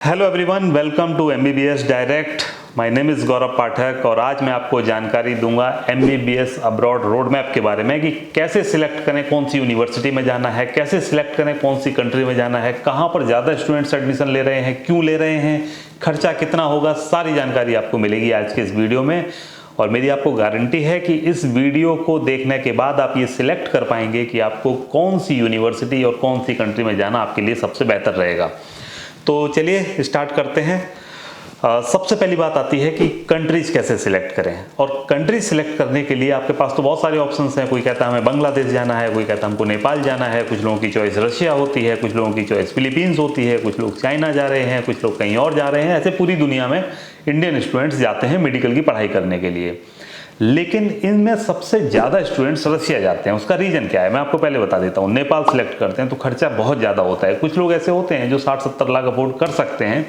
Hello everyone, welcome to MBBS direct. My name is Gaurav Pathak और आज मैं आपको जानकारी दूंगा एमबीबीएस अब्रॉड रोड मैप के बारे में कि कैसे सिलेक्ट करें कौन सी यूनिवर्सिटी में जाना है, कैसे सिलेक्ट करें कौन सी कंट्री में जाना है, कहां पर ज़्यादा स्टूडेंट्स एडमिशन ले रहे हैं, क्यों ले रहे हैं, खर्चा कितना होगा, सारी जानकारी आपको मिलेगी आज के इस वीडियो में। और मेरी आपको गारंटी है कि इस वीडियो को देखने के बाद आप ये सिलेक्ट कर पाएंगे कि आपको कौन सी यूनिवर्सिटी और कौन सी कंट्री में जाना आपके लिए सबसे बेहतर रहेगा। तो चलिए स्टार्ट करते हैं। सबसे पहली बात आती है कि कंट्रीज कैसे सिलेक्ट करें। और कंट्रीज सिलेक्ट करने के लिए आपके पास तो बहुत सारे ऑप्शंस हैं। कोई कहता है हमें बांग्लादेश जाना है, कोई कहता है हमको नेपाल जाना है, कुछ लोगों की चॉइस रशिया होती है, कुछ लोगों की चॉइस फिलीपींस होती है, कुछ लोग चाइना जा रहे हैं, कुछ लोग कहीं और जा रहे हैं। ऐसे पूरी दुनिया में इंडियन स्टूडेंट्स जाते हैं मेडिकल की पढ़ाई करने के लिए। लेकिन इनमें सबसे ज़्यादा स्टूडेंट्स रशिया जाते हैं। उसका रीज़न क्या है मैं आपको पहले बता देता हूँ। नेपाल सिलेक्ट करते हैं तो खर्चा बहुत ज़्यादा होता है। कुछ लोग ऐसे होते हैं जो 60-70 लाख अफोर्ड कर सकते हैं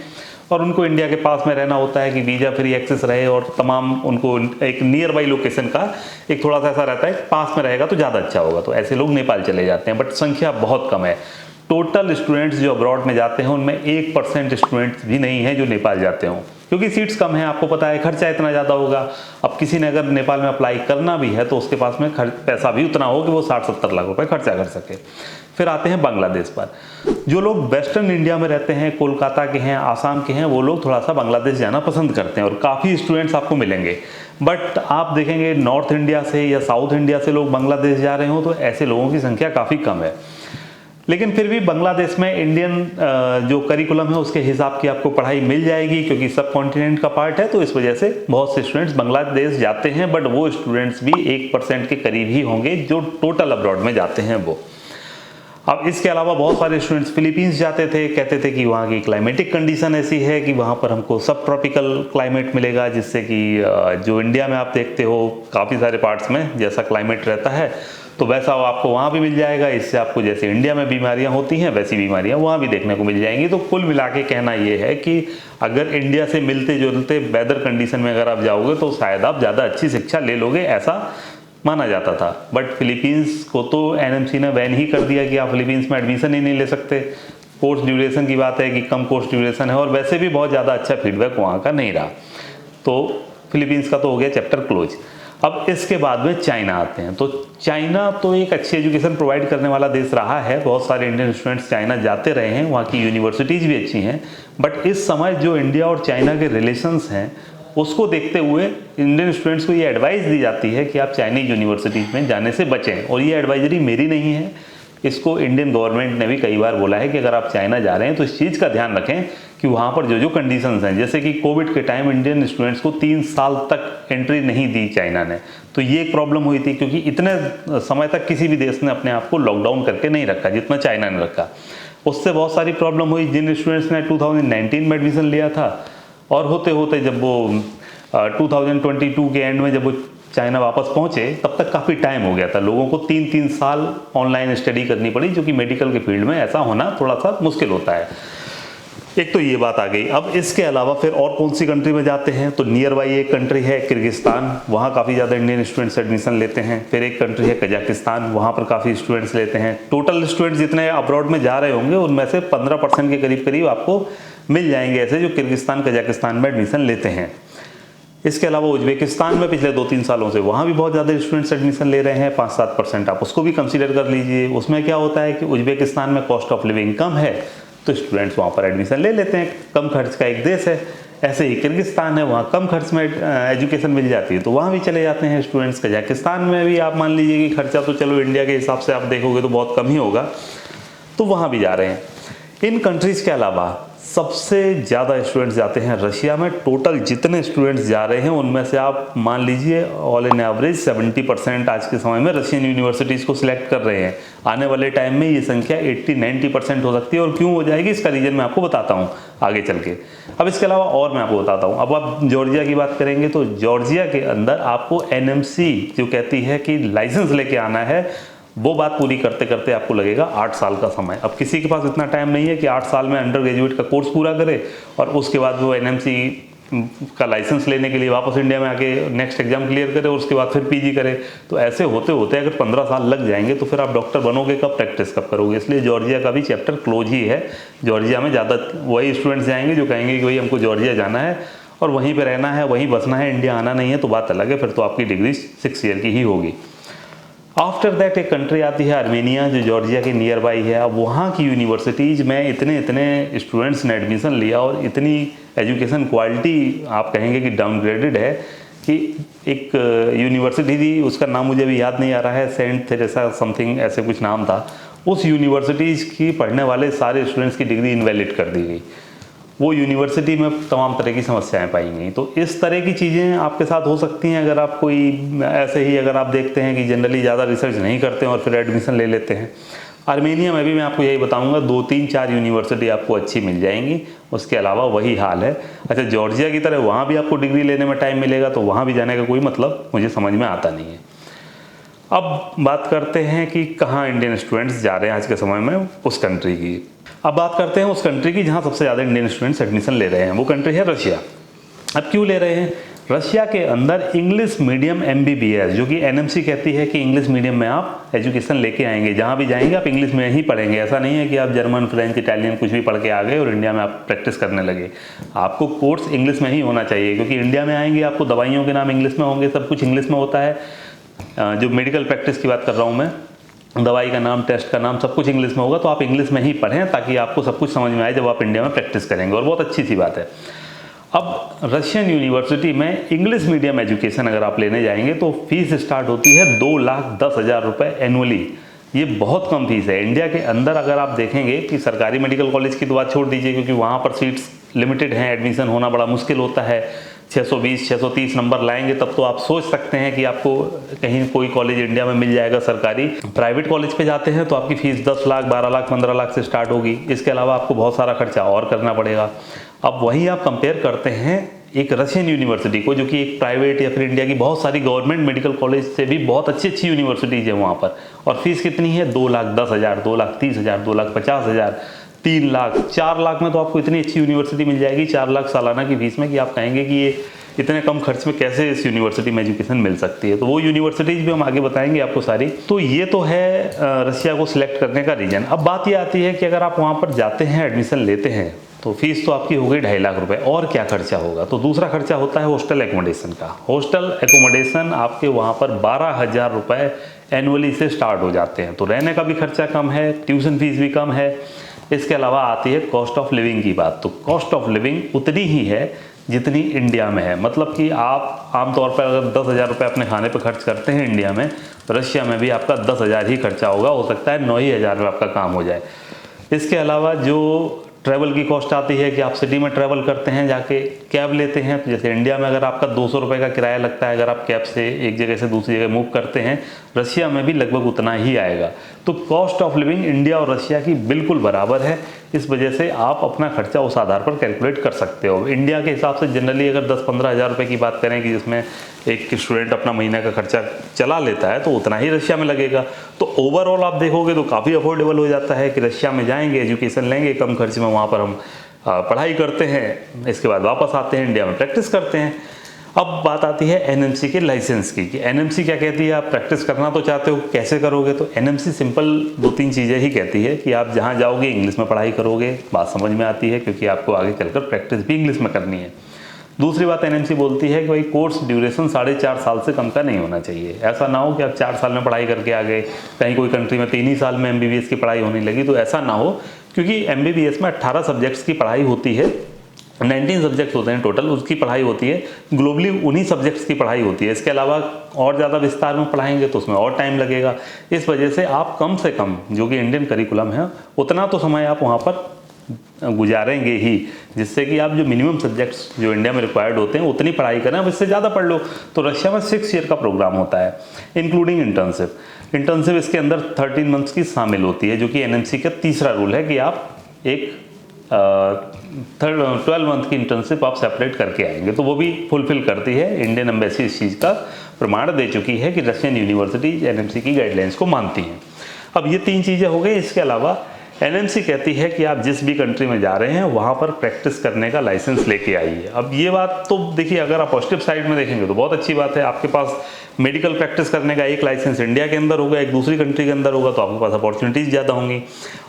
और उनको इंडिया के पास में रहना होता है कि वीज़ा फ्री एक्सेस रहे और तमाम उनको एक नियर बाई लोकेशन का एक थोड़ा सा ऐसा रहता है पास में रहेगा तो ज़्यादा अच्छा होगा, तो ऐसे लोग नेपाल चले जाते हैं। बट संख्या बहुत कम है। टोटल स्टूडेंट्स जो अब्रॉड में जाते हैं उनमें 1% स्टूडेंट्स भी नहीं है जो नेपाल जाते हों, क्योंकि सीट्स कम हैं। आपको पता है खर्चा इतना ज़्यादा होगा। अब किसी ने अगर नेपाल में अप्लाई करना भी है तो उसके पास में पैसा भी उतना हो कि वो 60-70 लाख रुपए खर्चा कर सके। फिर आते हैं बांग्लादेश पर। जो लोग वेस्टर्न इंडिया में रहते हैं, कोलकाता के हैं, आसाम के हैं, वो लोग थोड़ा सा बांग्लादेश जाना पसंद करते हैं और काफ़ी स्टूडेंट्स आपको मिलेंगे। बट आप देखेंगे नॉर्थ इंडिया से या साउथ इंडिया से लोग बांग्लादेश जा रहे हो तो ऐसे लोगों की संख्या काफ़ी कम है। लेकिन फिर भी बांग्लादेश में इंडियन जो करिकुलम है उसके हिसाब की आपको पढ़ाई मिल जाएगी, क्योंकि सब कॉन्टिनेंट का पार्ट है। तो इस वजह से बहुत से स्टूडेंट्स बांग्लादेश जाते हैं, बट वो स्टूडेंट्स भी 1% के करीब ही होंगे जो टोटल अब्रॉड में जाते हैं वो। अब इसके अलावा बहुत सारे स्टूडेंट्स फिलीपींस जाते थे, कहते थे कि वहाँ की क्लाइमेटिक कंडीशन ऐसी है कि वहाँ पर हमको सब ट्रॉपिकल क्लाइमेट मिलेगा, जिससे कि जो इंडिया में आप देखते हो काफ़ी सारे पार्ट्स में जैसा क्लाइमेट रहता है तो वैसा आपको वहाँ भी मिल जाएगा। इससे आपको जैसे इंडिया में बीमारियाँ होती हैं वैसी बीमारियाँ वहाँ भी देखने को मिल जाएंगी। तो कुल मिला के कहना ये है कि अगर इंडिया से मिलते जुलते वेदर कंडीशन में अगर आप जाओगे तो शायद आप ज़्यादा अच्छी शिक्षा ले लोगे, ऐसा माना जाता था। बट फिलीपींस को तो एनएमसी ने बैन ही कर दिया कि आप फिलीपींस में एडमिशन ही नहीं ले सकते। कोर्स ड्यूरेशन की बात है कि कम कोर्स ड्यूरेशन है और वैसे भी बहुत ज़्यादा अच्छा फीडबैक वहाँ का नहीं रहा। तो फिलीपींस का तो हो गया चैप्टर क्लोज। अब इसके बाद में चाइना आते हैं। तो चाइना तो एक अच्छी एजुकेशन प्रोवाइड करने वाला देश रहा है। बहुत सारे इंडियन स्टूडेंट्स चाइना जाते रहे हैं, वहाँ की यूनिवर्सिटीज़ भी अच्छी हैं। बट इस समय जो इंडिया और चाइना के रिलेशंस हैं उसको देखते हुए इंडियन स्टूडेंट्स को ये एडवाइस दी जाती है कि आप चाइनीज यूनिवर्सिटीज़ में जाने से बचें। और ये एडवाइजरी मेरी नहीं है, इसको इंडियन गवर्नमेंट ने भी कई बार बोला है कि अगर आप चाइना जा रहे हैं तो इस चीज़ का ध्यान रखें कि वहाँ पर जो जो कंडीशंस हैं, जैसे कि कोविड के टाइम इंडियन स्टूडेंट्स को 3 साल तक एंट्री नहीं दी चाइना ने, तो ये एक प्रॉब्लम हुई थी, क्योंकि इतने समय तक किसी भी देश ने अपने आप को लॉकडाउन करके नहीं रखा जितना चाइना ने रखा। उससे बहुत सारी प्रॉब्लम हुई। जिन स्टूडेंट्स ने 2019 में एडमिशन लिया था और होते होते जब वो 2022 के एंड में जब वो चाइना वापस पहुंचे तब तक काफ़ी टाइम हो गया था। लोगों को 3-3 साल ऑनलाइन स्टडी करनी पड़ी, जो कि मेडिकल के फील्ड में ऐसा होना थोड़ा सा मुश्किल होता है। एक तो ये बात आ गई। अब इसके अलावा फिर और कौन सी कंट्री में जाते हैं तो नियर बाई एक कंट्री है किर्गिस्तान, वहाँ काफ़ी ज़्यादा इंडियन स्टूडेंट्स एडमिशन लेते हैं। फिर एक कंट्री है कजाकिस्तान, वहाँ पर काफ़ी स्टूडेंट्स लेते हैं। टोटल स्टूडेंट्स जितने अब्रॉड में जा रहे होंगे उनमें से 15% के करीब करीब आपको मिल जाएंगे ऐसे जो किर्गिस्तान कजाकिस्तान में एडमिशन लेते हैं। इसके अलावा उज्बेकिस्तान में पिछले 2-3 सालों से वहाँ भी बहुत ज़्यादा स्टूडेंट्स एडमिशन ले रहे हैं, 5-7%। आप उसको भी कंसीडर कर लीजिए। उसमें क्या होता है कि उज्बेकिस्तान में कॉस्ट ऑफ लिविंग कम है तो स्टूडेंट्स वहाँ पर एडमिशन ले लेते हैं, कम खर्च का एक देश है। ऐसे ही किर्गिस्तान है, वहाँ कम खर्च में एजुकेशन मिल जाती है तो वहाँ भी चले जाते हैं स्टूडेंट्स। कजाकिस्तान में भी आप मान लीजिए कि खर्चा तो चलो इंडिया के हिसाब से आप देखोगे तो बहुत कम ही होगा, तो वहाँ भी जा रहे हैं। इन कंट्रीज़ के अलावा सबसे ज़्यादा स्टूडेंट्स जाते हैं रशिया में। टोटल जितने स्टूडेंट्स जा रहे हैं उनमें से आप मान लीजिए ऑल इन एवरेज 70% आज के समय में रशियन यूनिवर्सिटीज़ को सिलेक्ट कर रहे हैं। आने वाले टाइम में ये संख्या 80-90% हो सकती है। और क्यों हो जाएगी इसका रीज़न मैं आपको बताता हूँ आगे चल के। अब इसके अलावा और मैं आपको बताता हूँ। अब आप जॉर्जिया की बात करेंगे तो जॉर्जिया के अंदर आपको एनएमसी जो कहती है कि लाइसेंस लेके आना है, वो बात पूरी करते करते आपको लगेगा 8 साल का समय। अब किसी के पास इतना टाइम नहीं है कि 8 साल में अंडर ग्रेजुएट का कोर्स पूरा करे और उसके बाद वो एनएमसी का लाइसेंस लेने के लिए वापस इंडिया में आके नेक्स्ट एग्जाम क्लियर करे और उसके बाद फिर पीजी करे। तो ऐसे होते होते अगर 15 साल लग जाएंगे तो फिर आप डॉक्टर बनोगे कब, प्रैक्टिस कब करोगे। इसलिए जॉर्जिया का भी चैप्टर क्लोज ही है। जॉर्जिया में ज़्यादा वही स्टूडेंट्स जाएंगे जो कहेंगे कि भाई हमको जॉर्जिया जाना है और वहीं पर रहना है, वहीं बसना है, इंडिया आना नहीं है, तो बात अलग है, फिर तो आपकी डिग्री 6 ईयर की ही होगी। आफ्टर दैट एक कंट्री आती है आर्मेनिया, जो जॉर्जिया के नियर बाई है। अब वहाँ की यूनिवर्सिटीज़ में इतने स्टूडेंट्स ने एडमिशन लिया और इतनी एजुकेशन क्वालिटी आप कहेंगे कि डाउनग्रेडेड है कि एक यूनिवर्सिटी थी, उसका नाम मुझे अभी याद नहीं आ रहा है, सेंट थेरेसा समथिंग ऐसे कुछ नाम था। उस यूनिवर्सिटीज़ की पढ़ने वाले सारे स्टूडेंट्स की डिग्री इनवैलिड कर दी गई। वो यूनिवर्सिटी में तमाम तरह की समस्याएं पाई गई। तो इस तरह की चीज़ें आपके साथ हो सकती हैं अगर आप कोई ऐसे ही अगर आप देखते हैं कि जनरली ज़्यादा रिसर्च नहीं करते हैं और फिर एडमिशन ले लेते हैं। आर्मेनिया में भी मैं आपको यही बताऊंगा, 2, 3, 4 यूनिवर्सिटी आपको अच्छी मिल जाएंगी, उसके अलावा वही हाल है। अच्छा, जॉर्जिया की तरह वहाँ भी आपको डिग्री लेने में टाइम मिलेगा, तो वहाँ भी जाने का कोई मतलब मुझे समझ में आता नहीं है। अब बात करते हैं कि कहाँ इंडियन स्टूडेंट्स जा रहे हैं आज के समय में, उस कंट्री की। अब बात करते हैं उस कंट्री की जहाँ सबसे ज़्यादा इंडियन स्टूडेंट्स एडमिशन ले रहे हैं। वो कंट्री है रशिया। अब क्यों ले रहे हैं? रशिया के अंदर इंग्लिश मीडियम MBBS, जो कि NMC कहती है कि इंग्लिश मीडियम में आप एजुकेशन लेके आएंगे, जहाँ भी जाएंगे आप इंग्लिश में ही पढ़ेंगे। ऐसा नहीं है कि आप जर्मन, फ्रेंच, इटालियन कुछ भी पढ़ के आ गए और इंडिया में आप प्रैक्टिस करने लगे। आपको कोर्स इंग्लिश में ही होना चाहिए, क्योंकि इंडिया में आएंगे आपको दवाइयों के नाम इंग्लिश में होंगे, सब कुछ इंग्लिश में होता है। जो मेडिकल प्रैक्टिस की बात कर रहा हूँ मैं, दवाई का नाम, टेस्ट का नाम, सब कुछ इंग्लिश में होगा। तो आप इंग्लिश में ही पढ़ें ताकि आपको सब कुछ समझ में आए जब आप इंडिया में प्रैक्टिस करेंगे, और बहुत अच्छी सी बात है। अब रशियन यूनिवर्सिटी में इंग्लिश मीडियम एजुकेशन अगर आप लेने जाएंगे तो फीस स्टार्ट होती है 2,10,000 रुपये एनुअली। ये बहुत कम फीस है। इंडिया के अंदर अगर आप देखेंगे कि सरकारी मेडिकल कॉलेज की तो बात छोड़ दीजिए, क्योंकि वहाँ पर सीट्स लिमिटेड हैं, एडमिशन होना बड़ा मुश्किल होता है। 620, 630 नंबर लाएंगे तब तो आप सोच सकते हैं कि आपको कहीं कोई कॉलेज इंडिया में मिल जाएगा सरकारी। प्राइवेट कॉलेज पे जाते हैं तो आपकी फीस 10 लाख, 12 लाख, 15 लाख से स्टार्ट होगी। इसके अलावा आपको बहुत सारा खर्चा और करना पड़ेगा। अब वहीं आप कंपेयर करते हैं एक रशियन यूनिवर्सिटी को, जो कि एक प्राइवेट या फिर इंडिया की बहुत सारी गवर्नमेंट मेडिकल कॉलेज से भी बहुत अच्छी यूनिवर्सिटीज़ है वहाँ पर, और फीस कितनी है? 2,10,000, 2,30,000, 2,50,000, 3 लाख, 4 लाख में तो आपको इतनी अच्छी यूनिवर्सिटी मिल जाएगी 4 लाख सालाना की फीस में, कि आप कहेंगे कि ये इतने कम खर्च में कैसे इस यूनिवर्सिटी में एजुकेशन मिल सकती है। तो वो यूनिवर्सिटीज़ भी हम आगे बताएंगे आपको सारी। तो ये तो है रशिया को सिलेक्ट करने का रीजन। अब बात ये आती है कि अगर आप वहाँ पर जाते हैं, एडमिशन लेते हैं, तो फीस तो आपकी हो गई 2.5 लाख रुपए, और क्या खर्चा होगा? तो दूसरा खर्चा होता है हॉस्टल एकोमोडेशन का। हॉस्टल एकोमोडेशन आपके वहाँ पर 12,000 रुपये एनुअली से स्टार्ट हो जाते हैं। तो रहने का भी खर्चा कम है, ट्यूशन फीस भी कम है। इसके अलावा आती है कॉस्ट ऑफ लिविंग की बात। तो कॉस्ट ऑफ लिविंग उतनी ही है जितनी इंडिया में है। मतलब कि आप आमतौर पर अगर 10,000 रुपये अपने खाने पर खर्च करते हैं इंडिया में, रशिया में भी आपका 10,000 ही खर्चा होगा। हो सकता है 9,000 में आपका काम हो जाए। इसके अलावा जो ट्रैवल की कॉस्ट आती है कि आप सिटी में ट्रैवल करते हैं, जाके कैब लेते हैं, तो जैसे इंडिया में अगर आपका 200 रुपये का किराया लगता है अगर आप कैब से एक जगह से दूसरी जगह मूव करते हैं, रशिया में भी लगभग उतना ही आएगा। तो कॉस्ट ऑफ लिविंग इंडिया और रशिया की बिल्कुल बराबर है। इस वजह से आप अपना खर्चा उस आधार पर कैलकुलेट कर सकते हो। इंडिया के हिसाब से जनरली अगर 10-15 हज़ार रुपये की बात करें कि जिसमें एक स्टूडेंट अपना महीने का खर्चा चला लेता है, तो उतना ही रशिया में लगेगा। तो ओवरऑल आप देखोगे तो काफ़ी अफोर्डेबल हो जाता है कि रशिया में जाएंगे, एजुकेशन लेंगे कम खर्च में, वहाँ पर हम पढ़ाई करते हैं, इसके बाद वापस आते हैं, इंडिया में प्रैक्टिस करते हैं। अब बात आती है NMC के लाइसेंस की, कि NMC क्या कहती है, आप प्रैक्टिस करना तो चाहते हो, कैसे करोगे? तो NMC सिंपल 2-3 चीज़ें ही कहती है कि आप जहाँ जाओगे इंग्लिश में पढ़ाई करोगे। बात समझ में आती है, क्योंकि आपको आगे चलकर प्रैक्टिस भी इंग्लिश में करनी है। दूसरी बात NMC बोलती है कि भाई कोर्स ड्यूरेशन 4.5 साल से कम का नहीं होना चाहिए। ऐसा ना हो कि आप 4 साल में पढ़ाई करके आ गए, कहीं कोई कंट्री में 3 ही साल में MBBS की पढ़ाई होने लगी, तो ऐसा ना हो, क्योंकि MBBS में 18 सब्जेक्ट्स की पढ़ाई होती है, 19 सब्जेक्ट्स होते हैं टोटल, उसकी पढ़ाई होती है। ग्लोबली उन्हीं सब्जेक्ट्स की पढ़ाई होती है। इसके अलावा और ज़्यादा विस्तार में पढ़ाएंगे तो उसमें और टाइम लगेगा। इस वजह से आप कम से कम, जो कि इंडियन करिकुलम है, उतना तो समय आप वहाँ पर गुजारेंगे ही, जिससे कि आप जो मिनिमम सब्जेक्ट्स जो इंडिया में रिक्वायर्ड होते हैं उतनी पढ़ाई करें, अब इससे ज़्यादा पढ़ लो। तो रशिया में 6 ईयर का प्रोग्राम होता है, इंक्लूडिंग इंटर्नशिप। इंटर्नशिप इसके अंदर 13 मंथ्स की शामिल होती है, जो कि NMC का तीसरा रूल है कि आप एक 12 मंथ की इंटर्नशिप आप सेपरेट करके आएंगे। तो वो भी फुलफिल करती है। इंडियन एम्बेसी इस चीज़ का प्रमाण दे चुकी है कि रशियन यूनिवर्सिटी NMC की गाइडलाइंस को मानती हैं। अब ये 3 चीज़ें हो गई। इसके अलावा एनएमसी कहती है कि आप जिस भी कंट्री में जा रहे हैं वहाँ पर प्रैक्टिस करने का लाइसेंस लेके आइए। अब ये बात तो देखिए, अगर आप पॉजिटिव साइड में देखेंगे तो बहुत अच्छी बात है। आपके पास मेडिकल प्रैक्टिस करने का एक लाइसेंस इंडिया के अंदर होगा, एक दूसरी कंट्री के अंदर होगा, तो आपके पास अपॉर्चुनिटीज़ ज़्यादा होंगी।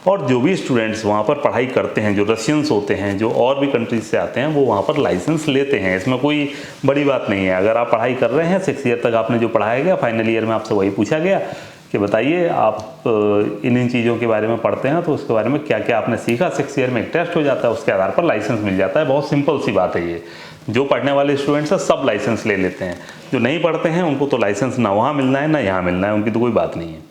और जो भी स्टूडेंट्स वहाँ पर पढ़ाई करते हैं, जो रशियंस होते हैं, जो और भी कंट्रीज से आते हैं, वो वहाँ पर लाइसेंस लेते हैं। इसमें कोई बड़ी बात नहीं है। अगर आप पढ़ाई कर रहे हैं 6 ईयर तक आपने जो पढ़ाया गया, फाइनल ईयर में आपसे वही पूछा गया कि बताइए आप इन चीज़ों के बारे में पढ़ते हैं तो उसके बारे में क्या क्या आपने सीखा। 6 ईयर में एक टेस्ट हो जाता है, उसके आधार पर लाइसेंस मिल जाता है। बहुत सिंपल सी बात है ये। जो पढ़ने वाले स्टूडेंट्स हैं सब लाइसेंस ले लेते हैं, जो नहीं पढ़ते हैं उनको तो लाइसेंस ना वहाँ मिलना है ना यहाँ मिलना है, उनकी तो कोई बात नहीं है।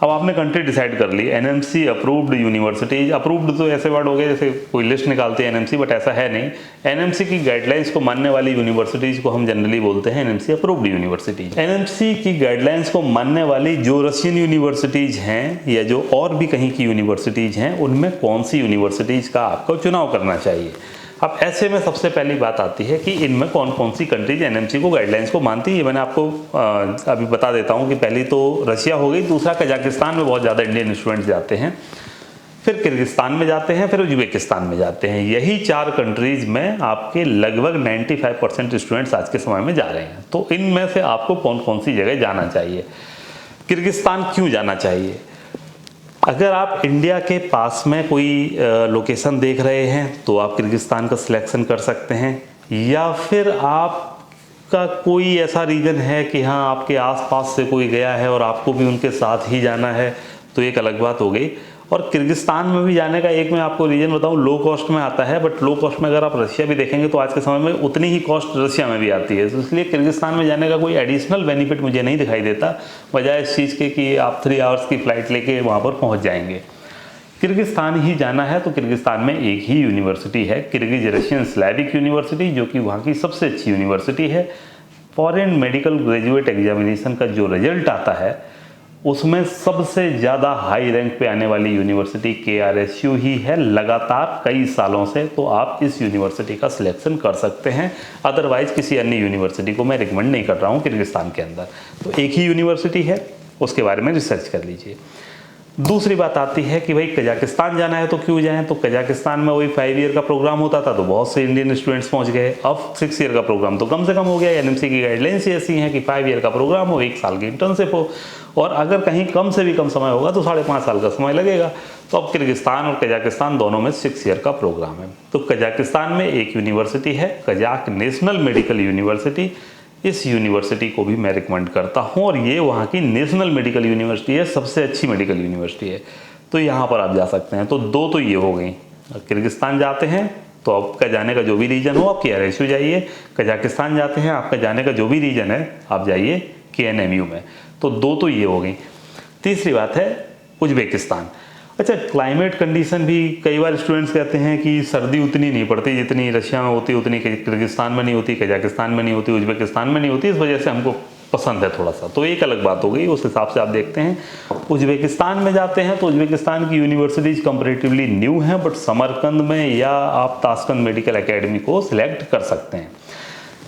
अब आपने कंट्री डिसाइड कर ली, एनएमसी अप्रूव्ड यूनिवर्सिटीज। अप्रूव्ड तो ऐसे वर्ड हो गए जैसे कोई लिस्ट निकालती है एनएमसी, बट ऐसा है नहीं। एनएमसी की गाइडलाइंस को मानने वाली यूनिवर्सिटीज को हम जनरली बोलते हैं एनएमसी अप्रूव्ड यूनिवर्सिटीज। एनएमसी की गाइडलाइंस को मानने वाली जो रशियन यूनिवर्सिटीज हैं या जो और भी कहीं की यूनिवर्सिटीज हैं, उनमें कौन सी यूनिवर्सिटीज का आपको चुनाव करना चाहिए। अब ऐसे में सबसे पहली बात आती है कि इनमें कौन कौन सी कंट्रीज एनएमसी को गाइडलाइंस को मानती है। मैंने आपको अभी बता देता हूँ कि पहली तो रशिया हो गई, दूसरा कजाकिस्तान में बहुत ज़्यादा इंडियन स्टूडेंट्स जाते हैं, फिर किर्गिस्तान में जाते हैं, फिर उज्बेकिस्तान में जाते हैं। यही 4 कंट्रीज़ में आपके लगभग 95% स्टूडेंट्स आज के समय में जा रहे हैं। तो इनमें से आपको कौन कौन सी जगह जाना चाहिए। किर्गिस्तान क्यों जाना चाहिए? अगर आप इंडिया के पास में कोई लोकेशन देख रहे हैं तो आप किर्गिस्तान का सिलेक्शन कर सकते हैं, या फिर आपका कोई ऐसा रीज़न है कि हाँ आपके आसपास से कोई गया है और आपको भी उनके साथ ही जाना है, तो एक अलग बात हो गई। और किर्गिस्तान में भी जाने का एक मैं आपको रीज़न बताऊं, लो कॉस्ट में आता है, बट लो कॉस्ट में अगर आप रशिया भी देखेंगे तो आज के समय में उतनी ही कॉस्ट रशिया में भी आती है। तो इसलिए किर्गिस्तान में जाने का कोई एडिशनल बेनिफिट मुझे नहीं दिखाई देता, बजाय इस चीज़ के कि आप 3 आवर्स की फ़्लाइट लेके वहाँ पर पहुँच जाएंगे। किर्गिस्तान ही जाना है तो किर्गिस्तान में एक ही यूनिवर्सिटी है, किर्गिज रशियन स्लैविक यूनिवर्सिटी, जो कि वहाँ की सबसे अच्छी यूनिवर्सिटी है। फॉरेन मेडिकल ग्रेजुएट एग्जामिनेशन का जो रिजल्ट आता है उसमें सबसे ज़्यादा हाई रैंक पे आने वाली यूनिवर्सिटी KRSU ही है लगातार कई सालों से। तो आप इस यूनिवर्सिटी का सिलेक्शन कर सकते हैं, अदरवाइज किसी अन्य यूनिवर्सिटी को मैं रिकमेंड नहीं कर रहा हूँ किर्गिस्तान के अंदर। तो एक ही यूनिवर्सिटी है, उसके बारे में रिसर्च कर लीजिए। दूसरी बात आती है कि भाई कजाकिस्तान जाना है तो क्यों जाएं। तो कजाकिस्तान में वही 5 ईयर का प्रोग्राम होता था तो बहुत से इंडियन स्टूडेंट्स पहुंच गए। अब 6 ईयर का प्रोग्राम तो कम से कम हो गया। एनएमसी की गाइडलाइंस ऐसी हैं कि 5 ईयर का प्रोग्राम हो, 1 साल की इंटर्नशिप हो, और अगर कहीं कम से भी कम समय होगा तो 5.5 साल का समय लगेगा। तो अब किर्गिस्तान और कजाकिस्तान दोनों में 6 ईयर का प्रोग्राम है। तो कजाकिस्तान में एक यूनिवर्सिटी है, कजाक नेशनल मेडिकल यूनिवर्सिटी। इस यूनिवर्सिटी को भी मैं रिकमेंड करता हूँ, और ये वहाँ की नेशनल मेडिकल यूनिवर्सिटी है, सबसे अच्छी मेडिकल यूनिवर्सिटी है। तो यहाँ पर आप जा सकते हैं। तो 2 तो ये हो गई। किर्गिस्तान जाते हैं तो आपका जाने का जो भी रीजन हो आप KRSU जाइए, कजाकिस्तान जाते हैं आपका जाने का जो भी रीजन है आप जाइए KNMU में। तो 2 तो ये हो गई। तीसरी बात है उज्बेकिस्तान। अच्छा, क्लाइमेट कंडीशन भी कई बार स्टूडेंट्स कहते हैं कि सर्दी उतनी नहीं पड़ती जितनी रशिया में होती, उतनी किर्गिस्तान में नहीं होती, कजाकिस्तान में नहीं होती, उज्बेकिस्तान में नहीं होती, इस वजह से हमको पसंद है थोड़ा सा। तो एक अलग बात हो गई। उस हिसाब से आप देखते हैं उज्बेकिस्तान में जाते हैं तो उज्बेकिस्तान की यूनिवर्सिटीज़ कंपैरेटिवली न्यू हैं, बट समरकंद में या आप ताशकंद मेडिकल एकेडमी को सिलेक्ट कर सकते हैं।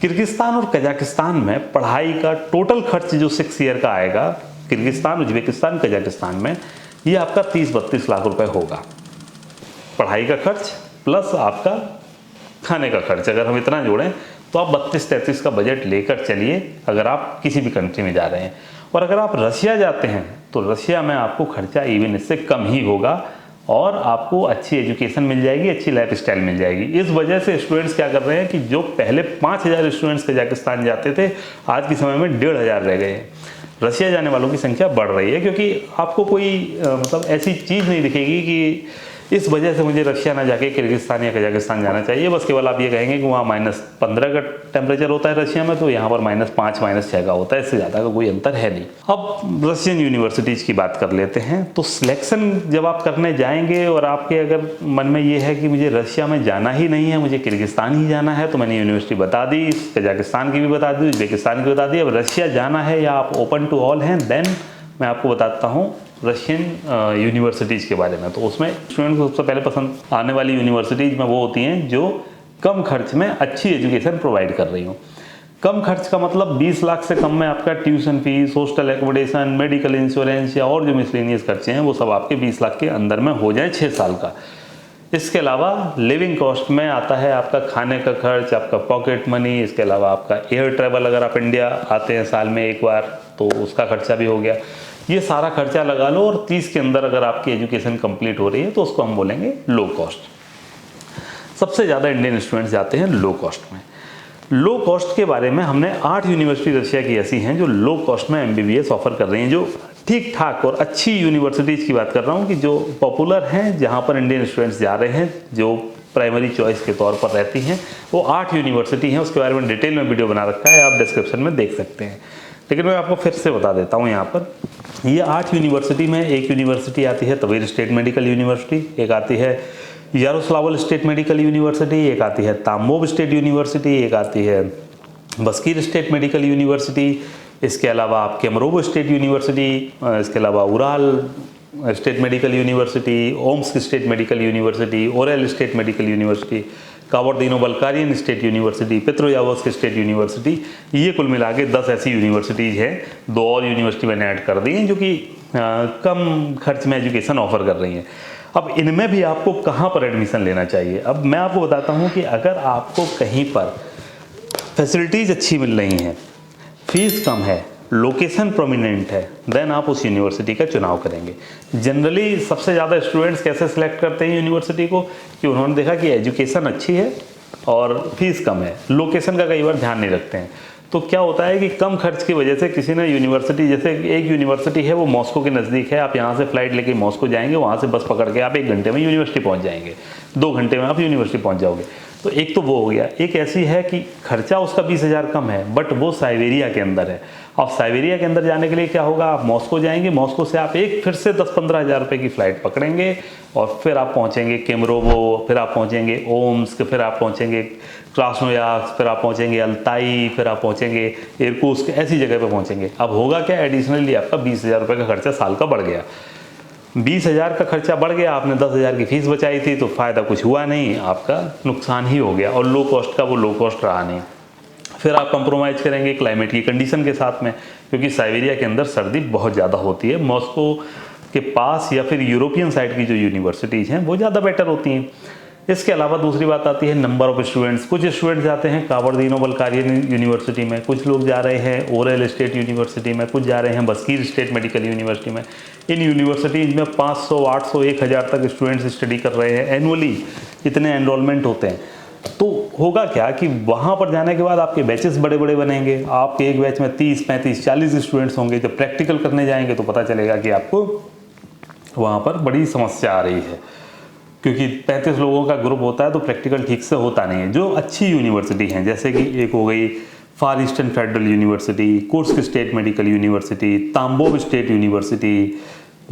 किर्गिस्तान और कजाकिस्तान में पढ़ाई का टोटल खर्च जो 6 ईयर का आएगा, किर्गिस्तान, उज्बेकिस्तान, कजाकिस्तान में, ये आपका 30-32 लाख रुपए होगा। पढ़ाई का खर्च प्लस आपका खाने का खर्च, अगर हम इतना जोड़ें तो आप 32-33 का बजट लेकर चलिए अगर आप किसी भी कंट्री में जा रहे हैं। और अगर आप रशिया जाते हैं तो रशिया में आपको खर्चा इवन इससे कम ही होगा, और आपको अच्छी एजुकेशन मिल जाएगी, अच्छी लाइफ स्टाइल मिल जाएगी। इस वजह से स्टूडेंट्स क्या कर रहे हैं कि जो पहले 5000 स्टूडेंट्स कजाकिस्तान जाते थे, आज के समय में 1500 रह गए हैं। रशिया जाने वालों की संख्या बढ़ रही है, क्योंकि आपको कोई मतलब ऐसी चीज़ नहीं दिखेगी कि इस वजह से मुझे रशिया ना जाके किर्गिस्तान या कजाकिस्तान जाना चाहिए। बस केवल आप ये कहेंगे कि वहाँ -15 का टेम्परेचर होता है रशिया में, तो यहाँ पर -5 -6 का होता है, इससे ज़्यादा का कोई अंतर है नहीं। अब रशियन यूनिवर्सिटीज़ की बात कर लेते हैं। तो सिलेक्शन जब आप करने जाएंगे और आपके अगर मन में ये है कि मुझे रशिया में जाना ही नहीं है, मुझे किर्गिस्तान ही जाना है, तो मैंने यूनिवर्सिटी बता दी, कजाकिस्तान की भी बता दी, उज्बेकिस्तान की बता दी। अब रशिया जाना है या आप ओपन टू ऑल हैं, देन मैं आपको बताता हूँ रशियन यूनिवर्सिटीज़ के बारे में। तो उसमें स्टूडेंट को सबसे पहले पसंद आने वाली यूनिवर्सिटीज़ में वो होती हैं जो कम खर्च में अच्छी एजुकेशन प्रोवाइड कर रही हूँ। कम खर्च का मतलब 20 लाख से कम में आपका tuition fees, hostel accommodation, medical insurance या और जो मिसलेनियस खर्चे हैं वो सब आपके 20 लाख के अंदर में हो जाए 6 साल का। इसके अलावा लिविंग कॉस्ट में आता है आपका खाने का खर्च, आपका पॉकेट मनी, इसके अलावा आपका एयर ट्रैवल, अगर आप इंडिया आते हैं साल में एक बार तो उसका खर्चा भी हो गया। ये सारा खर्चा लगा लो और 30 के अंदर अगर आपकी एजुकेशन कंप्लीट हो रही है तो उसको हम बोलेंगे लो कॉस्ट। सबसे ज़्यादा इंडियन स्टूडेंट्स जाते हैं लो कॉस्ट में। लो कॉस्ट के बारे में हमने 8 यूनिवर्सिटी रशिया की ऐसी हैं जो लो कॉस्ट में MBBS ऑफर कर रही हैं, जो ठीक ठाक और अच्छी यूनिवर्सिटीज़ की बात कर रहा हूँ कि जो पॉपुलर हैं, जहाँ पर इंडियन स्टूडेंट्स जा रहे हैं, जो प्राइमरी चॉइस के तौर पर रहती हैं, वो 8 यूनिवर्सिटी हैं। उसके बारे में डिटेल में वीडियो बना रखा है, आप डिस्क्रिप्शन में देख सकते हैं, लेकिन मैं आपको फिर से बता देता हूँ। यहाँ पर ये 8 यूनिवर्सिटी में एक यूनिवर्सिटी आती है तवीर स्टेट मेडिकल यूनिवर्सिटी, एक आती है यारोस्लावल स्टेट मेडिकल यूनिवर्सिटी, एक आती है ताम्बोव स्टेट यूनिवर्सिटी, एक आती है बस्कीर स्टेट मेडिकल यूनिवर्सिटी, इसके अलावा आप केमरोव स्टेट यूनिवर्सिटी, इसके अलावा Ural state medical university, Omsk state medical university, Orel state medical university, Kabardino Balkarian state university, Petrozavodsk state university. ये कुल मिला के 10 ऐसी यूनिवर्सिटीज़ हैं। 2 और यूनिवर्सिटी मैंने ऐड कर दी हैं जो कि कम खर्च में एजुकेशन ऑफर कर रही हैं। अब इनमें भी आपको कहाँ पर एडमिशन लेना चाहिए? अब मैं आपको बताता हूँ कि अगर आपको कहीं पर फैसिलिटीज़ अच्छी मिल रही हैं, फीस कम है, लोकेशन प्रोमिनेंट है, देन आप उस यूनिवर्सिटी का चुनाव करेंगे। जनरली सबसे ज़्यादा स्टूडेंट्स कैसे सिलेक्ट करते हैं यूनिवर्सिटी को, कि उन्होंने देखा कि एजुकेशन अच्छी है और फीस कम है, लोकेशन का कई बार ध्यान नहीं रखते हैं। तो क्या होता है कि कम खर्च की वजह से किसी ने यूनिवर्सिटी, जैसे एक यूनिवर्सिटी है वो मॉस्को के नज़दीक है, आप यहाँ से फ्लाइट लेके मॉस्को जाएंगे, वहाँ से बस पकड़ के आप 1 घंटे में यूनिवर्सिटी पहुँच जाएंगे, 2 घंटे में आप यूनिवर्सिटी पहुँच जाओगे। तो एक तो वो हो गया। एक ऐसी है कि खर्चा उसका 20,000 कम है, बट वो साइबेरिया के अंदर है। अब साइबेरिया के अंदर जाने के लिए क्या होगा, आप मॉस्को जाएंगे, मॉस्को से आप एक फिर से 10-15 हज़ार रुपये की फ़्लाइट पकड़ेंगे और फिर आप पहुँचेंगे केमरोवो, फिर आप पहुँचेंगे ओम्स्क, फिर आप पहुँचेंगे क्रास्नोयार्स्क, फिर आप पहुँचेंगे अल्ताई, फिर आप पहुँचेंगे इरकुत्स्क, ऐसी जगह पे पहुँचेंगे। अब होगा क्या, एडिशनली आपका 20,000 रुपये का खर्चा साल का बढ़ गया। 20,000 का खर्चा बढ़ गया, आपने 10,000 की फीस बचाई थी, तो फ़ायदा कुछ हुआ नहीं, आपका नुकसान ही हो गया। और लो कॉस्ट का वो लो कॉस्ट रहा नहीं। फिर आप कंप्रोमाइज़ करेंगे क्लाइमेट की कंडीशन के साथ में, क्योंकि साइबेरिया के अंदर सर्दी बहुत ज़्यादा होती है। मॉस्को के पास या फिर यूरोपियन साइड की जो यूनिवर्सिटीज़ हैं वो ज़्यादा बेटर होती हैं। इसके अलावा दूसरी बात आती है नंबर ऑफ स्टूडेंट्स। कुछ स्टूडेंट्स जाते हैं काबर्दिनो बल्कारियन यूनिवर्सिटी में, कुछ लोग जा रहे हैं ओरेल स्टेट यूनिवर्सिटी में, कुछ जा रहे हैं बस्कीर स्टेट मेडिकल यूनिवर्सिटी में। इन यूनिवर्सिटीज़ में 500, 800, 1000 तक स्टूडेंट्स स्टडी कर रहे हैं एनुअली, इतने एनरोलमेंट होते हैं। तो होगा क्या कि वहाँ पर जाने के बाद आपके बैचेस बड़े बड़े बनेंगे, आपके एक बैच में 30, 35, 40 स्टूडेंट्स होंगे। जब प्रैक्टिकल करने जाएंगे तो पता चलेगा कि आपको वहाँ पर बड़ी समस्या आ रही है, क्योंकि 35 लोगों का ग्रुप होता है तो प्रैक्टिकल ठीक से होता नहीं है। जो अच्छी यूनिवर्सिटी हैं, जैसे कि एक हो गई far eastern federal university, Kursk state medical university, Tambov state university,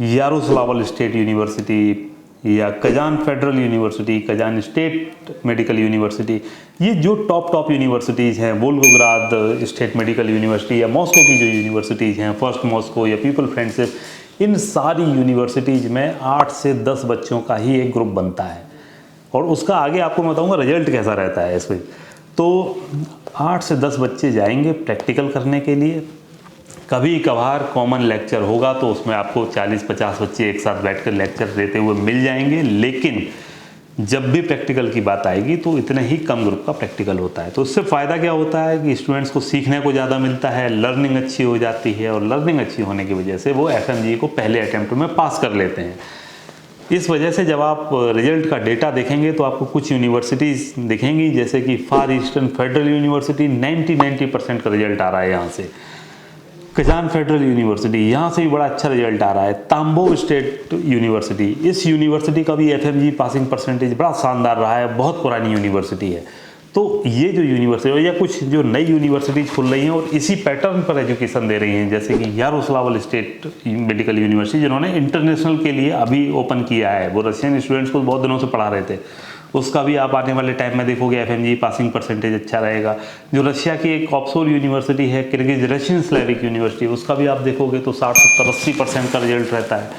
Yaroslavl state university या Kazan federal university, Kazan state medical university, ये जो टॉप यूनिवर्सिटीज़ हैं, वोल्गोग्राद स्टेट मेडिकल यूनिवर्सिटी या मॉस्को की जो यूनिवर्सिटीज़ हैं, फर्स्ट मॉस्को या people friendship, इन सारी यूनिवर्सिटीज़ में 8 से 10 बच्चों का ही एक ग्रुप बनता है। और उसका आगे आपको मैं बताऊँगा रिजल्ट कैसा रहता है इसमें। तो 8 से 10 बच्चे जाएंगे प्रैक्टिकल करने के लिए। कभी कभार कॉमन लेक्चर होगा तो उसमें आपको 40-50 बच्चे एक साथ बैठकर लेक्चर देते हुए मिल जाएंगे, लेकिन जब भी प्रैक्टिकल की बात आएगी तो इतने ही कम ग्रुप का प्रैक्टिकल होता है। तो उससे फ़ायदा क्या होता है कि स्टूडेंट्स को सीखने को ज़्यादा मिलता है, लर्निंग अच्छी हो जाती है, और लर्निंग अच्छी होने की वजह से वो FMGE को पहले अटैम्प्ट में पास कर लेते हैं। इस वजह से जब आप रिजल्ट का डेटा देखेंगे तो आपको कुछ यूनिवर्सिटीज़ दिखेंगी, जैसे कि फार ईस्टर्न फेडरल यूनिवर्सिटी 90% का रिजल्ट आ रहा है यहाँ से। कजान फेडरल यूनिवर्सिटी, यहाँ से भी बड़ा अच्छा रिजल्ट आ रहा है। ताम्बोव स्टेट यूनिवर्सिटी, इस यूनिवर्सिटी का भी FMGE पासिंग परसेंटेज बड़ा शानदार रहा है, बहुत पुरानी यूनिवर्सिटी है। तो ये जो यूनिवर्सिटी, या कुछ जो नई यूनिवर्सिटीज़ खुल रही हैं और इसी पैटर्न पर एजुकेशन दे रही हैं, जैसे कि यारोस्लावल स्टेट मेडिकल यूनिवर्सिटी, जिन्होंने इंटरनेशनल के लिए अभी ओपन किया है। वो रशियन स्टूडेंट्स को बहुत दिनों से पढ़ा रहे थे, उसका भी आप आने वाले टाइम में देखोगे FMGE पासिंग परसेंटेज अच्छा रहेगा। जो रशिया की एक ऑप्सोर यूनिवर्सिटी है, किर्गिज रशियन स्लेविक यूनिवर्सिटी, उसका भी आप देखोगे तो 60, 70, 80% का रिजल्ट रहता है।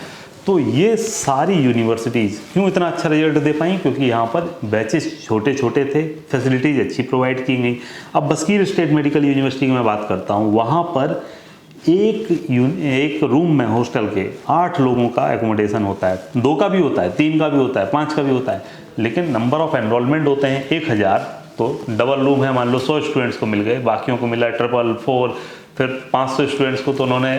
तो ये सारी यूनिवर्सिटीज़ क्यों इतना अच्छा रिजल्ट दे पाई? क्योंकि यहाँ पर बैचेस छोटे छोटे थे, फैसिलिटीज़ अच्छी प्रोवाइड की गई। अब बस्कीर स्टेट मेडिकल यूनिवर्सिटी की मैं बात करता हूँ, वहाँ पर एक रूम में हॉस्टल के 8 लोगों का एकोमोडेशन होता है, 2 का भी होता है, 3 का भी होता है, 5 का भी होता है, लेकिन नंबर ऑफ एनरोलमेंट होते हैं 1000। तो डबल रूम है, मान लो 100 स्टूडेंट्स को मिल गए, बाकियों को मिला 444, फिर 500 स्टूडेंट्स को तो उन्होंने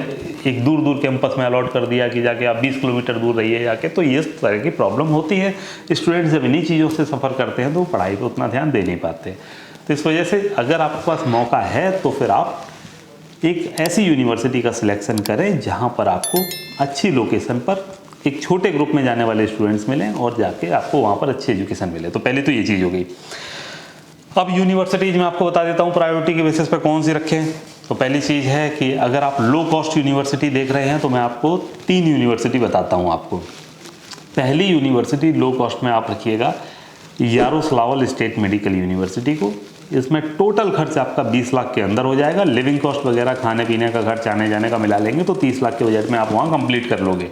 एक दूर दूर कैंपस में अलॉट कर दिया कि जाके आप 20 किलोमीटर दूर रहिए जाके। तो ये तरह की प्रॉब्लम होती है, स्टूडेंट्स जब इन्हीं चीज़ों से सफ़र करते हैं तो पढ़ाई पर उतना ध्यान दे नहीं पाते। तो इस वजह से अगर आपके पास मौका है तो फिर आप एक ऐसी यूनिवर्सिटी का सिलेक्शन करें जहाँ पर आपको अच्छी लोकेशन पर एक छोटे ग्रुप में जाने वाले स्टूडेंट्स मिलें और जाके आपको वहाँ पर अच्छी एजुकेशन मिले। तो पहले तो ये चीज़ हो गई। अब यूनिवर्सिटीज़ में आपको बता देता हूँ प्रायोरिटी के बेसिस पर कौन सी रखें। तो पहली चीज़ है कि अगर आप लो कॉस्ट यूनिवर्सिटी देख रहे हैं तो मैं आपको 3 यूनिवर्सिटी बताता हूँ आपको। पहली यूनिवर्सिटी लो कॉस्ट में आप रखिएगा यारोस्लावल स्टेट मेडिकल यूनिवर्सिटी को। इसमें टोटल खर्च आपका 20 लाख के अंदर हो जाएगा। लिविंग कॉस्ट वगैरह खाने पीने का खर्च आने जाने का मिला लेंगे तो 30 लाख के बजट में आप वहाँ कंप्लीट कर लोगे।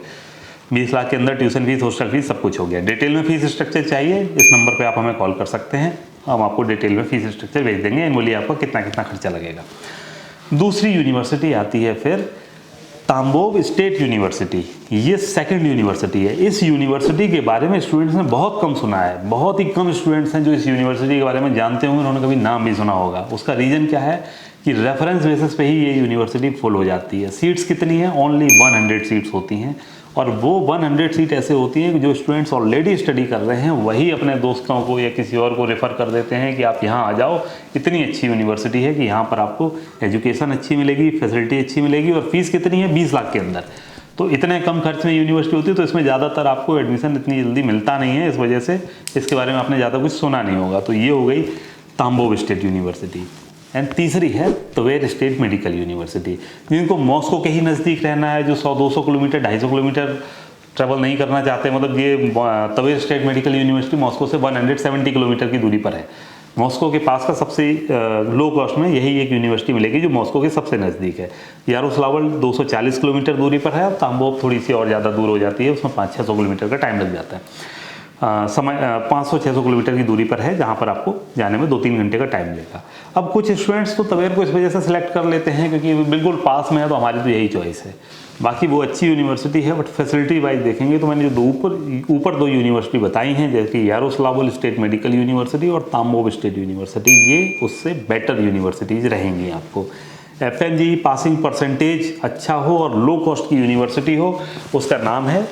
20 लाख के अंदर ट्यूशन फीस, हॉस्टल फीस सब कुछ हो गया। डिटेल में फीस स्ट्रक्चर चाहिए, इस नंबर पे आप हमें कॉल कर सकते हैं, हम आपको डिटेल में फीस स्ट्रक्चर भेज देंगे, एनुअली आपको कितना कितना खर्चा लगेगा। दूसरी यूनिवर्सिटी आती है फिर तांबोव स्टेट यूनिवर्सिटी। ये सेकंड यूनिवर्सिटी है। इस यूनिवर्सिटी के बारे में स्टूडेंट्स ने बहुत कम सुना है, बहुत ही कम स्टूडेंट्स हैं जो इस यूनिवर्सिटी के बारे में जानते होंगे, उन्होंने कभी नाम भी सुना होगा। उसका रीज़न क्या है कि रेफरेंस बेसिस पे ही ये यूनिवर्सिटी फुल हो जाती है। सीट्स कितनी हैं? ओनली 100 सीट्स होती हैं, और वो 100 सीट ऐसे होती हैं कि जो स्टूडेंट्स ऑलरेडी स्टडी कर रहे हैं वही अपने दोस्तों को या किसी और को रेफ़र कर देते हैं कि आप यहाँ आ जाओ, इतनी अच्छी यूनिवर्सिटी है कि यहाँ पर आपको एजुकेशन अच्छी मिलेगी, फैसिलिटी अच्छी मिलेगी, और फीस कितनी है? 20 लाख के अंदर। तो इतने कम खर्च में यूनिवर्सिटी होती है, तो इसमें ज़्यादातर आपको एडमिशन इतनी जल्दी मिलता नहीं है, इस वजह से इसके बारे में आपने ज़्यादा कुछ सुना नहीं होगा। तो ये हो गई तांबोव स्टेट यूनिवर्सिटी। एंड तीसरी है तवेर स्टेट मेडिकल यूनिवर्सिटी। जिनको मॉस्को के ही नज़दीक रहना है, जो 100-200 किलोमीटर 250 किलोमीटर ट्रैवल नहीं करना चाहते, मतलब ये Tver state medical university Moscow से 170 किलोमीटर की दूरी पर है। मॉस्को के पास का सबसे लो कॉस्ट में यही एक यूनिवर्सिटी मिलेगी जो मॉस्को के सबसे नज़दीक है। यारोस्लावल 240 किलोमीटर दूरी पर है, और तांबोव थोड़ी सी और ज़्यादा दूर हो जाती है, उसमें 500-600 किलोमीटर का टाइम लग जाता है। समय 500-600 किलोमीटर की दूरी पर है, जहाँ पर आपको जाने में 2-3 घंटे का टाइम लगेगा। अब कुछ स्टूडेंट्स तो तवेर को इस वजह से सिलेक्ट कर लेते हैं क्योंकि बिल्कुल पास में है, तो हमारी तो यही चॉइस है। बाकी वो अच्छी यूनिवर्सिटी है, बट फैसिलिटी वाइज देखेंगे तो मैंने जो ऊपर 2 यूनिवर्सिटी बताई हैं, जैसे कि यारोस्लावल स्टेट मेडिकल यूनिवर्सिटी और तांबोव स्टेट यूनिवर्सिटी, ये उससे बेटर यूनिवर्सिटीज़ रहेंगी आपको। FNG पासिंग परसेंटेज अच्छा हो और लो कॉस्ट की यूनिवर्सिटी हो, उसका नाम है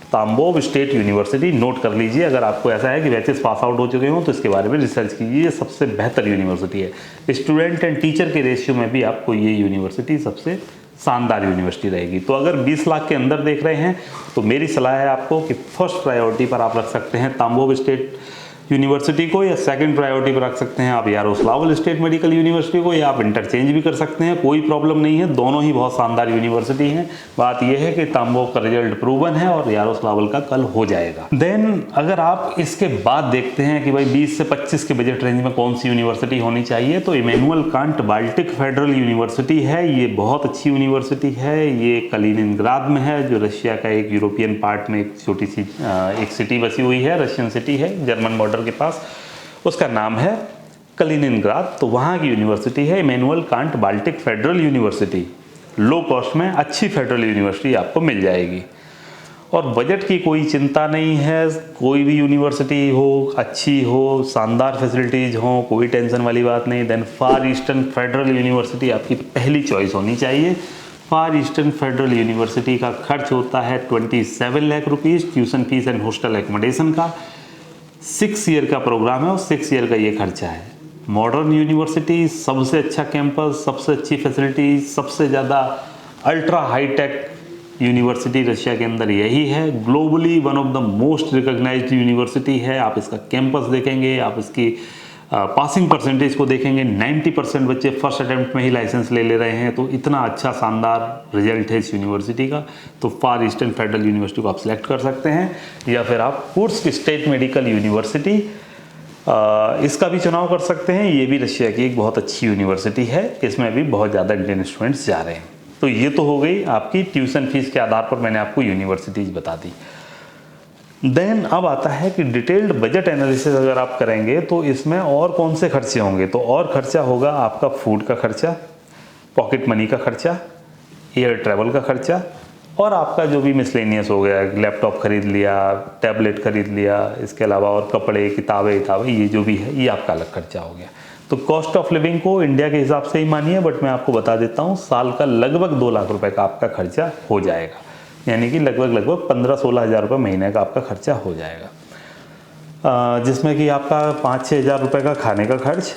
तांबोव स्टेट यूनिवर्सिटी। नोट कर लीजिए, अगर आपको ऐसा है कि बैचेस पास आउट हो चुके हों तो इसके बारे में रिसर्च कीजिए, ये सबसे बेहतर यूनिवर्सिटी है। स्टूडेंट एंड टीचर के रेशियो में भी आपको ये यूनिवर्सिटी सबसे शानदार यूनिवर्सिटी रहेगी। तो अगर 20 लाख के अंदर देख रहे हैं तो मेरी सलाह है आपको कि फर्स्ट प्रायोरिटी पर आप रख सकते हैं तांबोव स्टेट यूनिवर्सिटी को, या सेकंड प्रायोरिटी पर रख सकते हैं आप यारोस्लावल स्टेट मेडिकल यूनिवर्सिटी को, या आप इंटरचेंज भी कर सकते हैं, कोई प्रॉब्लम नहीं है। दोनों ही बहुत शानदार यूनिवर्सिटी हैं। बात यह है कि तांबोव का रिजल्ट प्रूवन है और यारोस्लावल का कल हो जाएगा। देन अगर आप इसके बाद देखते हैं कि भाई 20 से 25 के बजट रेंज में कौन सी यूनिवर्सिटी होनी चाहिए, तो Immanuel Kant Baltic federal university है। ये बहुत अच्छी यूनिवर्सिटी है। ये कलिनिनग्राद में है, जो रशिया का एक यूरोपियन पार्ट में एक छोटी सी एक सिटी बसी हुई है, रशियन सिटी है जर्मन बॉर्डर के पास, उसका नाम है कलिनिनग्राद। तो वहाँ की यूनिवर्सिटी है Immanuel Kant Baltic federal university. Low cost में अच्छी फेडरल यूनिवर्सिटी आपको मिल जाएगी, और बजट की कोई चिंता नहीं है। कोई भी यूनिवर्सिटी हो, अच्छी हो, शानदार फैसिलिटीज़ हो, कोई टेंशन वाली बात नहीं। देन फार ईस्टर्न फेडरल यूनिवर्सिटी आपकी पहली चॉइस होनी चाहिए। फार ईस्टर्न फेडरल यूनिवर्सिटी का खर्च होता है 27 lakh rupees, tuition fees and hostel accommodation का। 6 ईयर का प्रोग्राम है और 6 ईयर का ये खर्चा है। मॉडर्न यूनिवर्सिटी, सबसे अच्छा कैंपस, सबसे अच्छी फैसिलिटी, सबसे ज़्यादा अल्ट्रा हाईटेक यूनिवर्सिटी रशिया के अंदर यही है। Globally one of the most recognised university है। आप इसका कैंपस देखेंगे, आप इसकी पासिंग परसेंटेज को देखेंगे, 90% बच्चे फर्स्ट अटेम्प्ट में ही लाइसेंस ले रहे हैं। तो इतना अच्छा शानदार रिजल्ट है इस यूनिवर्सिटी का। तो फार ईस्टर्न फेडरल यूनिवर्सिटी को आप सिलेक्ट कर सकते हैं, या फिर आप कुर्स्क स्टेट मेडिकल यूनिवर्सिटी इसका भी चुनाव कर सकते हैं। ये भी रशिया की एक बहुत अच्छी यूनिवर्सिटी है, इसमें भी बहुत ज़्यादा इंडियन स्टूडेंट्स जा रहे हैं। तो ये तो हो गई आपकी ट्यूशन फीस के आधार पर मैंने आपको यूनिवर्सिटीज़ बता दी। देन अब आता है कि डिटेल्ड बजट एनालिसिस अगर आप करेंगे तो इसमें और कौन से खर्चे होंगे। तो और खर्चा होगा आपका फूड का खर्चा, पॉकेट मनी का खर्चा, एयर ट्रैवल का खर्चा, और आपका जो भी मिसलेनियस हो गया, लैपटॉप खरीद लिया, टैबलेट खरीद लिया, इसके अलावा और कपड़े, किताबें, ये जो भी है ये आपका अलग खर्चा हो गया। तो कॉस्ट ऑफ लिविंग को इंडिया के हिसाब से ही मानिए, बट मैं आपको बता देता हूँ साल का लगभग 2 लाख रुपए का आपका खर्चा हो जाएगा, यानी कि लगभग 15-16 हज़ार रुपये महीने का आपका खर्चा हो जाएगा, जिसमें कि आपका 5-6 हज़ार रुपये का खाने का खर्च,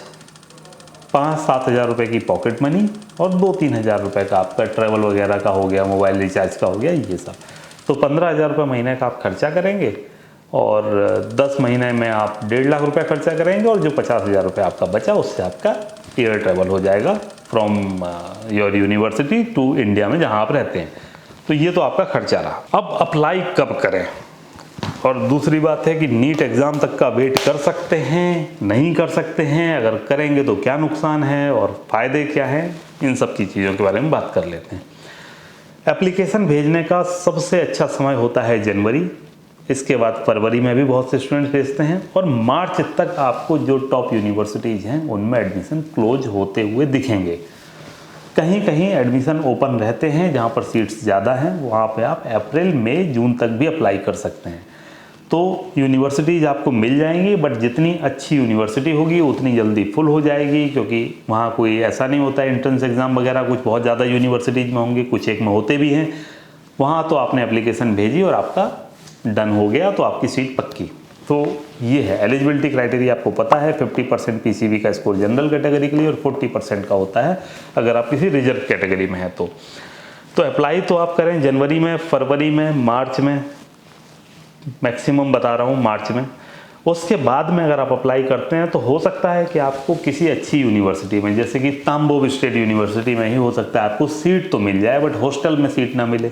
5-7 हज़ार रुपये की पॉकेट मनी और 2-3 हज़ार रुपये का आपका ट्रैवल वगैरह का हो गया, मोबाइल रिचार्ज का हो गया, ये सब। तो 15 हज़ार रुपये महीने का आप खर्चा करेंगे और 10 महीने में आप 1.5 लाख रुपये खर्चा करेंगे और जो 50 हज़ार रुपये आपका बचा उससे आपका एयर ट्रैवल हो जाएगा from your university to India में जहाँ आप रहते हैं। तो ये तो आपका खर्चा रहा। अब अप्लाई कब करें, और दूसरी बात है कि नीट एग्ज़ाम तक का वेट कर सकते हैं, नहीं कर सकते हैं, अगर करेंगे तो क्या नुकसान है और फ़ायदे क्या हैं, इन सब की चीज़ों के बारे में बात कर लेते हैं। एप्लीकेशन भेजने का सबसे अच्छा समय होता है जनवरी, इसके बाद फरवरी में भी बहुत से स्टूडेंट्स भेजते हैं, और मार्च तक आपको जो टॉप यूनिवर्सिटीज़ हैं उनमें एडमिशन क्लोज होते हुए दिखेंगे। कहीं कहीं एडमिशन ओपन रहते हैं जहाँ पर सीट्स ज़्यादा हैं, वहाँ पे आप अप्रैल मई जून तक भी अप्लाई कर सकते हैं। तो यूनिवर्सिटीज़ आपको मिल जाएंगी, बट जितनी अच्छी यूनिवर्सिटी होगी उतनी जल्दी फुल हो जाएगी, क्योंकि वहाँ कोई ऐसा नहीं होता है एंट्रेंस एग्ज़ाम वगैरह कुछ बहुत ज़्यादा यूनिवर्सिटीज़ में होंगे, कुछ एक में होते भी हैं। वहाँ तो आपने एप्लीकेशन भेजी और आपका डन हो गया, तो आपकी सीट पक्की। तो ये है एलिजिबिलिटी क्राइटेरिया, आपको पता है 50% पीसीबी का स्कोर जनरल कैटेगरी के लिए और 40% का होता है अगर आप किसी रिजर्व कैटेगरी में हैं। तो अप्लाई तो आप करें जनवरी में, फरवरी में, मार्च में, मैक्सिमम बता रहा हूँ मार्च में। उसके बाद में अगर आप अप्लाई करते हैं तो हो सकता है कि आपको किसी अच्छी यूनिवर्सिटी में, जैसे कि तांबोव स्टेट यूनिवर्सिटी में ही हो सकता है आपको सीट तो मिल जाए, बट हॉस्टल में सीट ना मिले।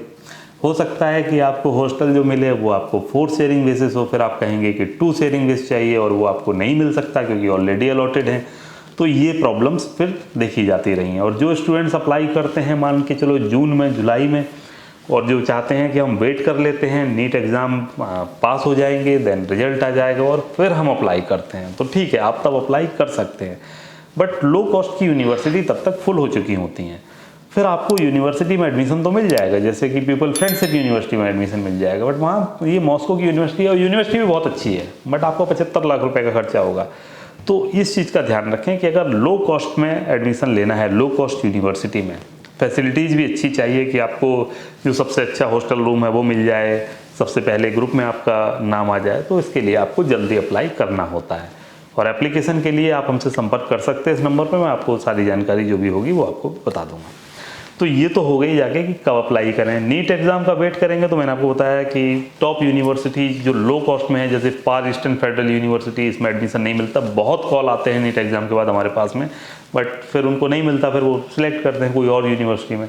हो सकता है कि आपको हॉस्टल जो मिले वो आपको 4 शेयरिंग बेसिस हो, फिर आप कहेंगे कि 2 शेयरिंग बेस चाहिए और वो आपको नहीं मिल सकता क्योंकि ऑलरेडी अलॉटेड है। तो ये प्रॉब्लम्स फिर देखी जाती रही हैं। और जो स्टूडेंट्स अप्लाई करते हैं मान के चलो जून में, जुलाई में, और जो चाहते हैं कि हम वेट कर लेते हैं, नीट एग्ज़ाम पास हो जाएंगे, देन रिजल्ट आ जाएगा और फिर हम अप्लाई करते हैं, तो ठीक है आप तब अप्लाई कर सकते हैं। बट लो कॉस्ट की यूनिवर्सिटी तब तक फुल हो चुकी होती हैं। फिर आपको यूनिवर्सिटी में एडमिशन तो मिल जाएगा, जैसे कि पीपल फ्रेंडशिप यूनिवर्सिटी में एडमिशन मिल जाएगा, बट वहाँ ये मॉस्को की यूनिवर्सिटी है और यूनिवर्सिटी भी बहुत अच्छी है, बट आपको 75 लाख रुपए का खर्चा होगा। तो इस चीज़ का ध्यान रखें कि अगर लो कॉस्ट में एडमिशन लेना है, लो कॉस्ट यूनिवर्सिटी में, फैसिलिटीज़ भी अच्छी चाहिए कि आपको जो सबसे अच्छा हॉस्टल रूम है वो मिल जाए, सबसे पहले ग्रुप में आपका नाम आ जाए, तो इसके लिए आपको जल्दी अप्लाई करना होता है। और एप्लीकेशन के लिए आप हमसे संपर्क कर सकते हैं इस नंबर पर, मैं आपको सारी जानकारी जो भी होगी वो आपको बता दूंगा। तो ये तो हो गई जाके कि कब अप्लाई करें। नीट एग्ज़ाम का वेट करेंगे तो मैंने आपको बताया कि टॉप यूनिवर्सिटी जो लो कॉस्ट में है, जैसे फार ईस्टर्न फेडरल यूनिवर्सिटी, इसमें एडमिशन नहीं मिलता। बहुत कॉल आते हैं नीट एग्ज़ाम के बाद हमारे पास में, बट फिर उनको नहीं मिलता, फिर वो सिलेक्ट करते हैं कोई और यूनिवर्सिटी में।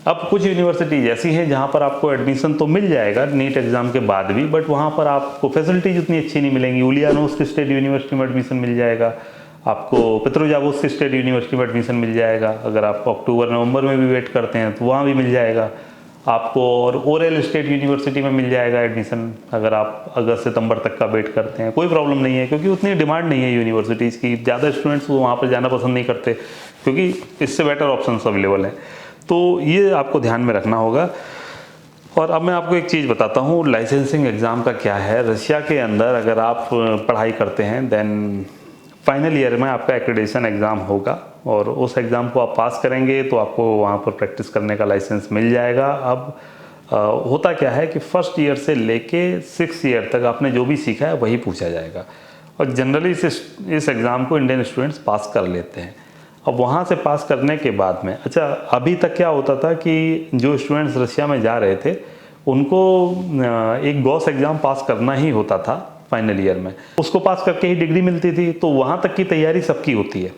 अब कुछ यूनिवर्सिटीज़ ऐसी हैं जहाँ पर आपको एडमिशन तो मिल जाएगा नीट एग्ज़ाम के बाद भी, बट वहाँ पर आपको फैसिलिटीज उतनी अच्छी नहीं मिलेंगी। उलियानोस्क स्टेट यूनिवर्सिटी में एडमिशन मिल जाएगा आपको, पेट्रोजावोस्क स्टेट यूनिवर्सिटी में एडमिशन मिल जाएगा, अगर आप अक्टूबर नवंबर में भी वेट करते हैं तो वहाँ भी मिल जाएगा आपको, और ओरेल स्टेट यूनिवर्सिटी में मिल जाएगा एडमिशन अगर आप अगस्त सितंबर तक का वेट करते हैं। कोई प्रॉब्लम नहीं है, क्योंकि उतनी डिमांड नहीं है यूनिवर्सिटीज़ की, ज़्यादा स्टूडेंट्स वहाँ पर जाना पसंद नहीं करते क्योंकि इससे बेटर ऑप्शन अवेलेबल हैं। तो ये आपको ध्यान में रखना होगा। और अब मैं आपको एक चीज़ बताता हूँ, लाइसेंसिंग एग्ज़ाम का क्या है। रशिया के अंदर अगर आप पढ़ाई करते हैं देन फाइनल ईयर में आपका एक्रेडिटेशन एग्ज़ाम होगा, और उस एग्ज़ाम को आप पास करेंगे तो आपको वहाँ पर प्रैक्टिस करने का लाइसेंस मिल जाएगा। अब होता क्या है कि फर्स्ट ईयर से लेके 6 ईयर तक आपने जो भी सीखा है वही पूछा जाएगा, और जनरली इस एग्ज़ाम को इंडियन स्टूडेंट्स पास कर लेते हैं। अब वहाँ से पास करने के बाद में, अच्छा अभी तक क्या होता था कि जो स्टूडेंट्स रशिया में जा रहे थे उनको एक गॉस एग्ज़ाम पास करना ही होता था फाइनल ईयर में, उसको पास करके ही डिग्री मिलती थी। तो वहाँ तक की तैयारी सबकी होती है।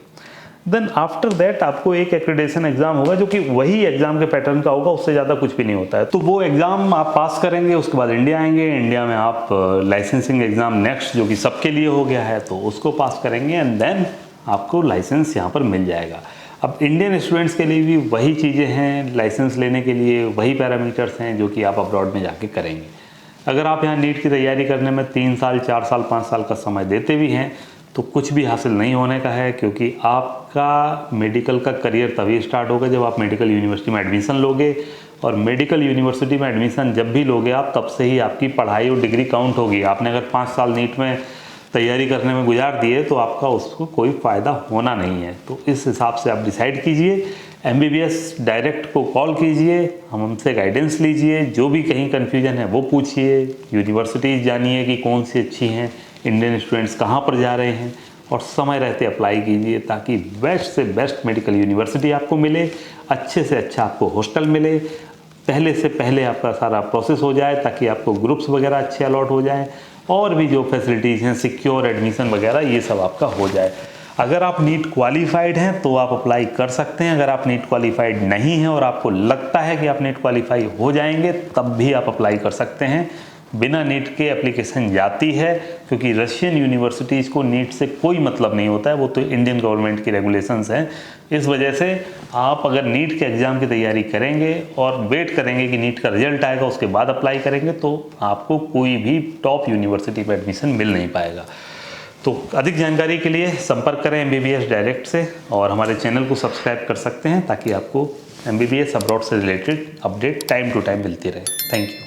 देन आफ्टर दैट आपको एक एक्रेडिटेशन एग्ज़ाम होगा जो कि वही एग्ज़ाम के पैटर्न का होगा, उससे ज़्यादा कुछ भी नहीं होता है। तो वो एग्ज़ाम आप पास करेंगे, उसके बाद इंडिया आएंगे, इंडिया में आप लाइसेंसिंग एग्ज़ाम नेक्स्ट जो कि सबके लिए हो गया है तो उसको पास करेंगे, एंड देन आपको लाइसेंस यहाँ पर मिल जाएगा। अब इंडियन स्टूडेंट्स के लिए भी वही चीज़ें हैं, लाइसेंस लेने के लिए वही पैरामीटर्स हैं जो कि आप अब्रॉड में जाके करेंगे। अगर आप यहाँ नीट की तैयारी करने में 3 साल 4 साल 5 साल का समय देते भी हैं तो कुछ भी हासिल नहीं होने का है, क्योंकि आपका मेडिकल का करियर तभी स्टार्ट होगा जब आप मेडिकल यूनिवर्सिटी में एडमिशन लोगे, और मेडिकल यूनिवर्सिटी में एडमिशन जब भी लोगे आप तब से ही आपकी पढ़ाई और डिग्री काउंट होगी। आपने अगर 5 साल नीट में तैयारी करने में गुजार दिए तो आपका उसको कोई फ़ायदा होना नहीं है। तो इस हिसाब से आप डिसाइड कीजिए, MBBS डायरेक्ट को कॉल कीजिए, हमसे गाइडेंस लीजिए, जो भी कहीं कन्फ्यूजन है वो पूछिए, यूनिवर्सिटीज़ जानिए कि कौन सी अच्छी हैं, इंडियन स्टूडेंट्स कहाँ पर जा रहे हैं, और समय रहते अप्लाई कीजिए ताकि बेस्ट से बेस्ट मेडिकल यूनिवर्सिटी आपको मिले, अच्छे से अच्छा आपको हॉस्टल मिले, पहले से पहले आपका सारा प्रोसेस हो जाए ताकि आपको ग्रुप्स वगैरह अच्छे अलॉट हो जाएं, और भी जो फैसिलिटीज़ हैं सिक्योर एडमिशन वगैरह ये सब आपका हो जाए। अगर आप नीट क्वालिफाइड हैं तो आप अप्लाई कर सकते हैं। अगर आप नीट क्वालिफाइड नहीं हैं और आपको लगता है कि आप नीट क्वालिफाई हो जाएंगे तब भी आप अप्लाई कर सकते हैं। बिना नीट के एप्लीकेशन जाती है, क्योंकि रशियन यूनिवर्सिटीज़ को नीट से कोई मतलब नहीं होता है, वो तो इंडियन गवर्नमेंट की रेगुलेशंस हैं। इस वजह से आप अगर नीट के एग्ज़ाम की तैयारी करेंगे और वेट करेंगे कि नीट का रिजल्ट आएगा उसके बाद अप्लाई करेंगे तो आपको कोई भी टॉप यूनिवर्सिटी में एडमिशन मिल नहीं पाएगा। तो अधिक जानकारी के लिए संपर्क करें MBBS डायरेक्ट से, और हमारे चैनल को सब्सक्राइब कर सकते हैं ताकि आपको MBBS अब्रॉड से related update time to time मिलती रहे। Thank you.